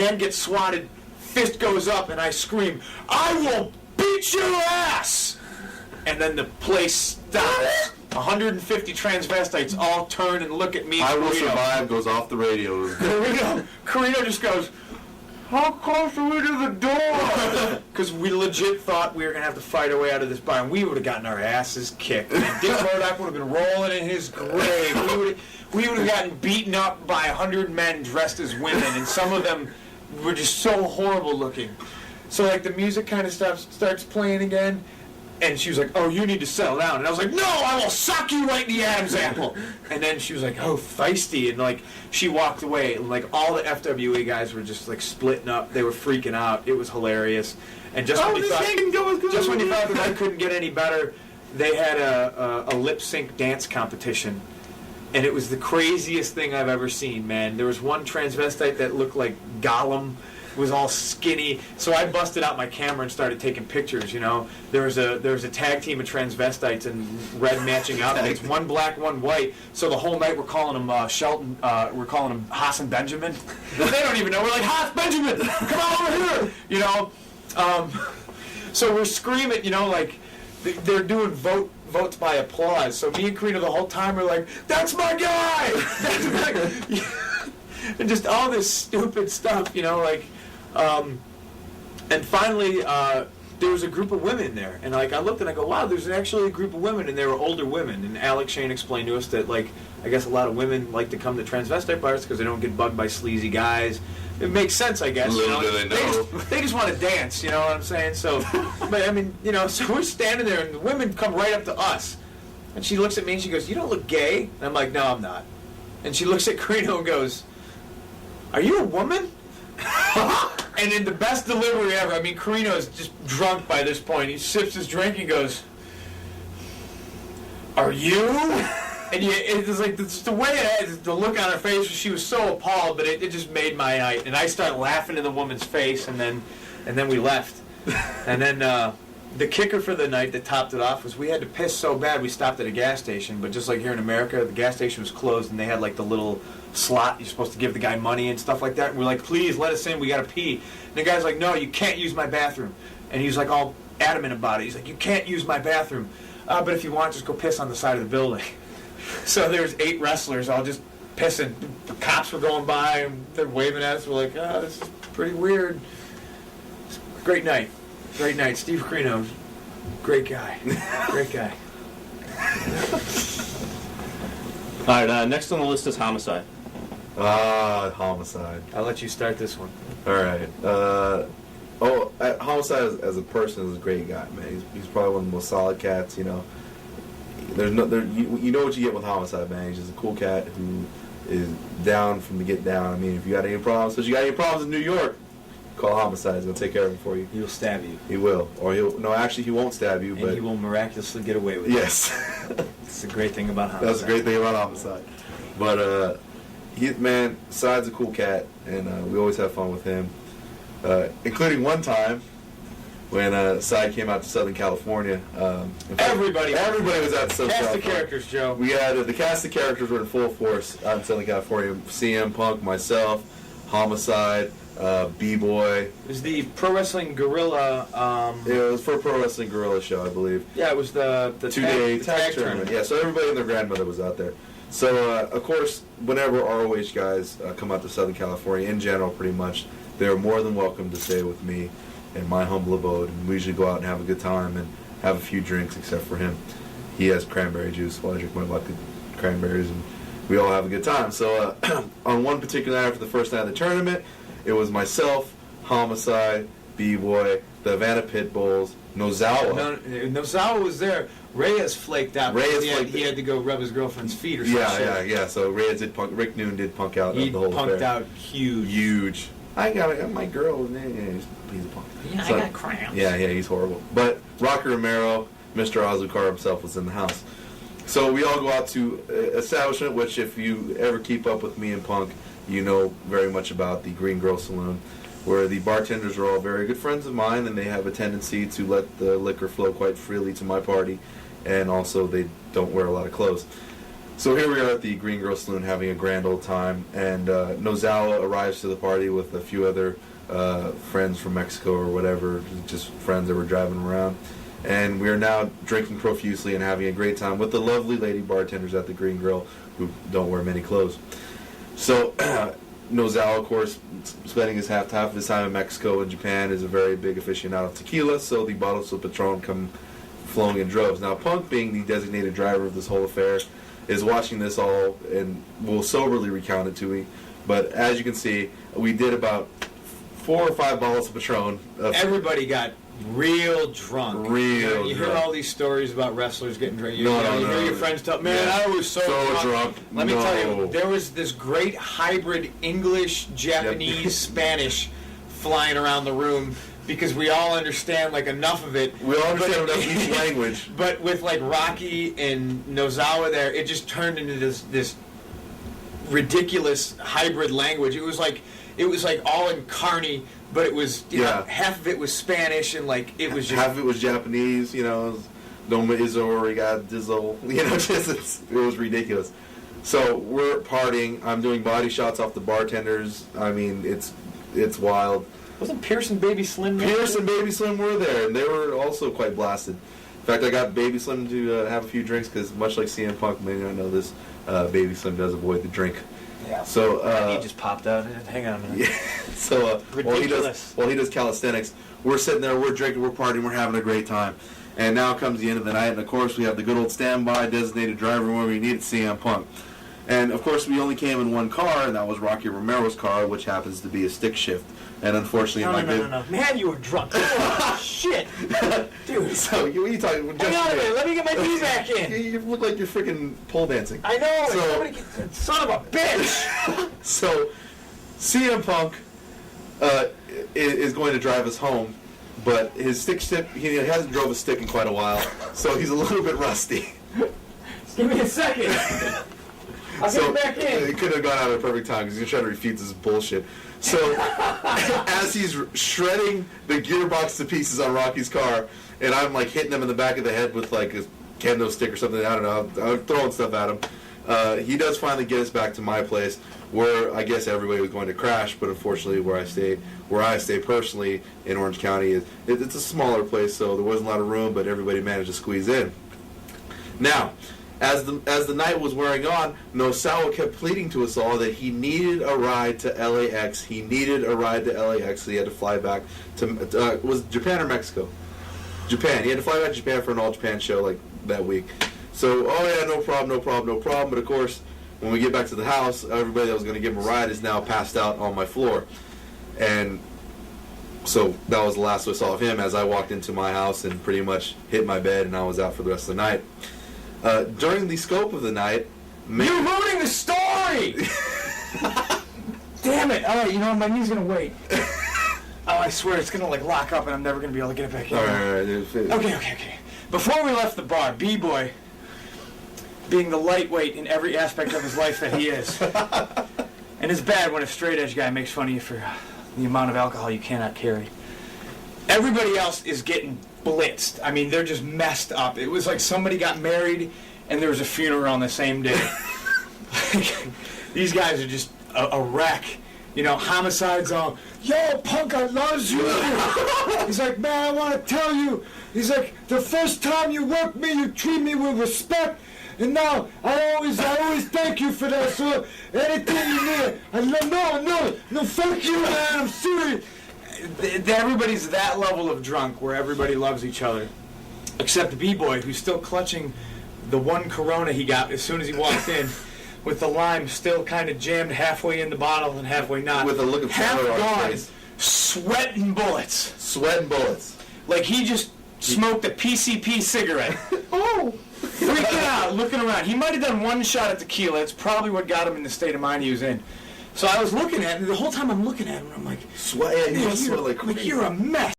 hand gets swatted, fist goes up, and I scream, "I will beat your ass!" And then the place stops. 150 transvestites all turn and look at me. I Will Survive goes off the radio. Carino just goes, "How close are we to the door?" Because we legit thought we were going to have to fight our way out of this bar, and we would have gotten our asses kicked. And Dick Murdoch would have been rolling in his grave. We would have gotten beaten up by 100 men dressed as women, and some of them were just so horrible looking. So like the music kind of starts playing again, and she was like, "Oh, you need to settle down." And I was like, "No, I will sock you right in the Adam's apple." And then she was like, "Oh, feisty," and like she walked away, and like all the FWA guys were just like splitting up. They were freaking out. It was hilarious. And just when you thought the night couldn't get any better, they had a lip sync dance competition. And it was the craziest thing I've ever seen, man. There was one transvestite that looked like Gollum, was all skinny. So I busted out my camera and started taking pictures, you know. There was a tag team of transvestites and red matching outfits, one black, one white. So the whole night we're calling them Shelton, we're calling them Haas and Benjamin. They don't even know. We're like, "Haas, Benjamin, come on over here," you know. So we're screaming, you know, like they're doing votes by applause. So me and Karina the whole time are like, "That's my guy!" That's my guy. And just all this stupid stuff, you know, like, and finally there was a group of women there, and like I looked and I go, "Wow, there's actually a group of women," and they were older women. And Alex Shane explained to us that like I guess a lot of women like to come to transvestite bars because they don't get bugged by sleazy guys. It makes sense, I guess. Little do they know. They just want to dance, you know what I'm saying? So, but I mean, you know, so we're standing there, and the women come right up to us, and she looks at me and she goes, "You don't look gay." And I'm like, "No, I'm not." And she looks at Carino and goes, "Are you a woman?" And in the best delivery ever, I mean, Carino is just drunk by this point. He sips his drink and goes, "Are you?" And it was like the way it had, the look on her face, she was so appalled, but it just made my night. And I started laughing in the woman's face, and then we left. And then the kicker for the night that topped it off was we had to piss so bad we stopped at a gas station. But just like here in America, the gas station was closed, and they had like the little slot you're supposed to give the guy money and stuff like that. And we're like, "Please let us in, we gotta pee." And the guy's like, "No, you can't use my bathroom." And he was like all adamant about it. He's like, "You can't use my bathroom, but if you want, just go piss on the side of the building." So there's 8 wrestlers all just pissing. The cops were going by and they're waving at us. We're like, "Oh, this is pretty weird." Great night. Great night. Steve Carino, great guy. Great guy. All right, next on the list is Homicide. Homicide. I'll let you start this one. All right. Homicide as a person is a great guy, man. He's probably one of the most solid cats, you know. You know what you get with Homicide, man. He's just a cool cat who is down from the get down. I mean, if you got any problems, because you got any problems in New York, call Homicide. He's gonna take care of them for you. He'll stab you. He will, or he won't stab you, and but he will miraculously get away with it. Yes. It's a great thing about Homicide. That's a great thing about Homicide. But Side's a cool cat, and we always have fun with him, including one time when Side came out to Southern California. Everybody was out to Southern California. Cast the characters, Joe. We had the cast of characters were in full force out in Southern California. CM Punk, myself, Homicide, B-Boy. It was the Pro Wrestling Guerrilla. It was for a Pro Wrestling Guerrilla show, I believe. Yeah, it was the 2-day tag tournament. Yeah, so everybody and their grandmother was out there. So, of course, whenever ROH guys come out to Southern California, in general, pretty much, they're more than welcome to stay with me in my humble abode. And we usually go out and have a good time and have a few drinks, except for him. He has cranberry juice while I drink my vodka cranberries, and we all have a good time. So, on one particular night after the first night of the tournament, it was myself, Homicide, B-Boy, the Havana Pitbulls, Nozawa. Nozawa was there. Reyes flaked out. He had to go rub his girlfriend's feet or something. Yeah. So Reyes did punk. Rick Noon did punk out the whole affair. He punked out huge. I got my girl. Yeah, he's a punk. Yeah, so, I got cramps. Yeah, he's horrible. But Rocky Romero, Mr. Azucar himself, was in the house. So we all go out to establishment, which if you ever keep up with me and Punk, you know very much about the Green Girl Saloon, where the bartenders are all very good friends of mine, and they have a tendency to let the liquor flow quite freely to my party, and also they don't wear a lot of clothes. So here we are at the Green Girl Saloon having a grand old time, and Nozawa arrives to the party with a few other friends from Mexico or whatever, just friends that were driving around. And we are now drinking profusely and having a great time with the lovely lady bartenders at the Green Grill who don't wear many clothes. So Nozawa, of course, spending his half of his time in Mexico and Japan, is a very big aficionado of tequila, so the bottles of Patron come flowing in droves. Now, Punk, being the designated driver of this whole affair, is watching this all and will soberly recount it to me. But as you can see, we did about 4 or 5 bottles of Patron. Everybody got real drunk. You hear drunk. all these stories about wrestlers getting drunk. You No, hear your friends tell, man, Yeah. I was so drunk. Let me tell you, there was this great hybrid English, Japanese, Spanish flying around the room because we all understand like enough of it. We all understand enough each language. But with like Rocky and Nozawa there, it just turned into this ridiculous hybrid language. It was like all in carny. But it was, you know, half of it was Spanish, and like it was just half of it was Japanese. You know, Doma Izzo, got Dizzle. You know, just it was ridiculous. So we're partying. I'm doing body shots off the bartenders. I mean, it's wild. Wasn't Pierce and Baby Slim there? Pierce and Baby Slim were there, and they were also quite blasted. In fact, I got Baby Slim to have a few drinks because, much like CM Punk may not know this, Baby Slim does avoid the drink. yeah. So he just popped out. Hang on a minute. yeah. So while he Ridiculous. does calisthenics, we're sitting there, we're drinking, we're partying, we're having a great time. And now comes the end of the night, and of course we have the good old standby designated driver when we need it, CM Punk. And of course we only came in one car, and that was Rocky Romero's car, which happens to be a stick shift. And unfortunately, No. Man, you were drunk. Oh, shit. Dude. So what are you talking? Hang on a minute. Let me get my knee back in. You look like you're freaking pole dancing. I know. So- Somebody son of a bitch. So, CM Punk is going to drive us home, but his stick he hasn't drove a stick in quite a while, so he's a little bit rusty. Give me a second. I'll So get back in. it could have gone out at a perfect time because he's going to try to refute this bullshit. So, as he's shredding the gearbox to pieces on Rocky's car, and I'm like hitting him in the back of the head with like a kendo stick or something, I don't know, I'm throwing stuff at him. He does finally get us back to my place, where I guess everybody was going to crash, but unfortunately where I stay personally in Orange County, it's a smaller place, so there wasn't a lot of room, but everybody managed to squeeze in. Now, as the night was wearing on, Nozawa kept pleading to us all that he needed a ride to LAX. He needed a ride to LAX, so he had to fly back to was it Japan or Mexico? Japan. He had to fly back to Japan for an All Japan show like that week. So, oh yeah, no problem. But of course, when we get back to the house, everybody that was going to give him a ride is now passed out on my floor. And so that was the last I saw of him as I walked into my house and pretty much hit my bed, and I was out for the rest of the night. During the scope of the night... You're ruining the story! Damn it. All right, you know, my knee's going to wait. Oh, I swear, it's going to like lock up and I'm never going to be able to get it back in. All right. Okay. Before we left the bar, B-Boy, being the lightweight in every aspect of his life that he is, and it's bad when a straight-edge guy makes fun of you for the amount of alcohol you cannot carry. Everybody else is getting blitzed. I mean, they're just messed up. It was like somebody got married and there was a funeral on the same day. These guys are just a wreck. You know, Homicide's all, yo, Punk, I loves you. He's like, man, I want to tell you. He's like, the first time you worked me, you treat me with respect. And now, I always thank you for that. So, anything you need, no, fuck you, man, I'm serious. Everybody's that level of drunk where everybody loves each other. Except B-Boy, who's still clutching the one Corona he got as soon as he walked in, with the lime still kind of jammed halfway in the bottle and halfway not. With a look of half terror on his gone, face. sweating bullets. Sweating bullets. Like he just smoked a PCP cigarette. Oh! Freaking out, looking around. He might have done one shot at tequila. It's probably what got him in the state of mind he was in. So I was looking at him, the whole time I'm looking at him, and I'm like, Sweat, yeah, he was sweating like crazy. you're a mess.